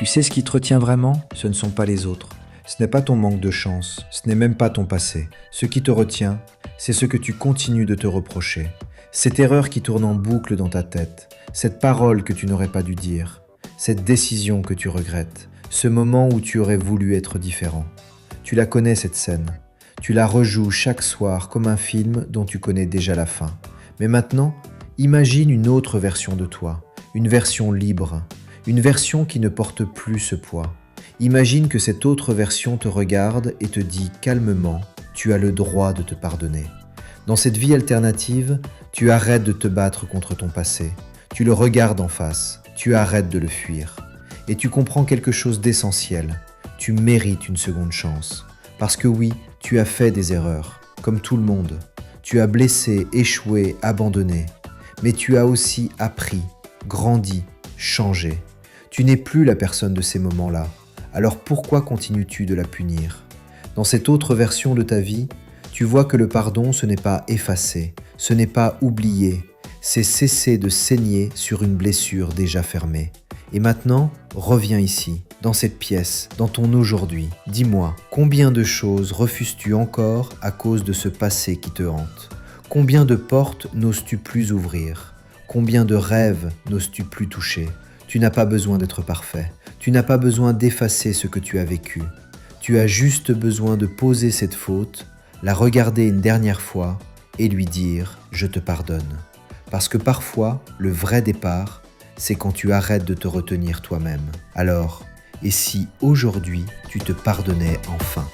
sais ce qui te retient vraiment? Ce ne sont pas les autres. Ce n'est pas ton manque de chance, ce n'est même pas ton passé. Ce qui te retient, c'est ce que tu continues de te reprocher. Cette erreur qui tourne en boucle dans ta tête, cette parole que tu n'aurais pas dû dire, cette décision que tu regrettes, ce moment où tu aurais voulu être différent. Tu la connais cette scène. Tu la rejoues chaque soir comme un film dont tu connais déjà la fin. Mais maintenant, imagine une autre version de toi, une version libre, une version qui ne porte plus ce poids. Imagine que cette autre version te regarde et te dit calmement « Tu as le droit de te pardonner ». Dans cette vie alternative, tu arrêtes de te battre contre ton passé. Tu le regardes en face, tu arrêtes de le fuir. Et tu comprends quelque chose d'essentiel. Tu mérites une seconde chance. Parce que oui, tu as fait des erreurs, comme tout le monde. Tu as blessé, échoué, abandonné. Mais tu as aussi appris, grandi, changé. Tu n'es plus la personne de ces moments-là. Alors pourquoi continues-tu de la punir? Dans cette autre version de ta vie, tu vois que le pardon, ce n'est pas effacer, ce n'est pas oublier, c'est cesser de saigner sur une blessure déjà fermée. Et maintenant, reviens ici, dans cette pièce, dans ton aujourd'hui. Dis-moi, combien de choses refuses-tu encore à cause de ce passé qui te hante? Combien de portes n'oses-tu plus ouvrir? Combien de rêves n'oses-tu plus toucher? Tu n'as pas besoin d'être parfait. Tu n'as pas besoin d'effacer ce que tu as vécu. Tu as juste besoin de poser cette faute, la regarder une dernière fois et lui dire « Je te pardonne ». Parce que parfois, le vrai départ, c'est quand tu arrêtes de te retenir toi-même. Alors, et si aujourd'hui, tu te pardonnais enfin ?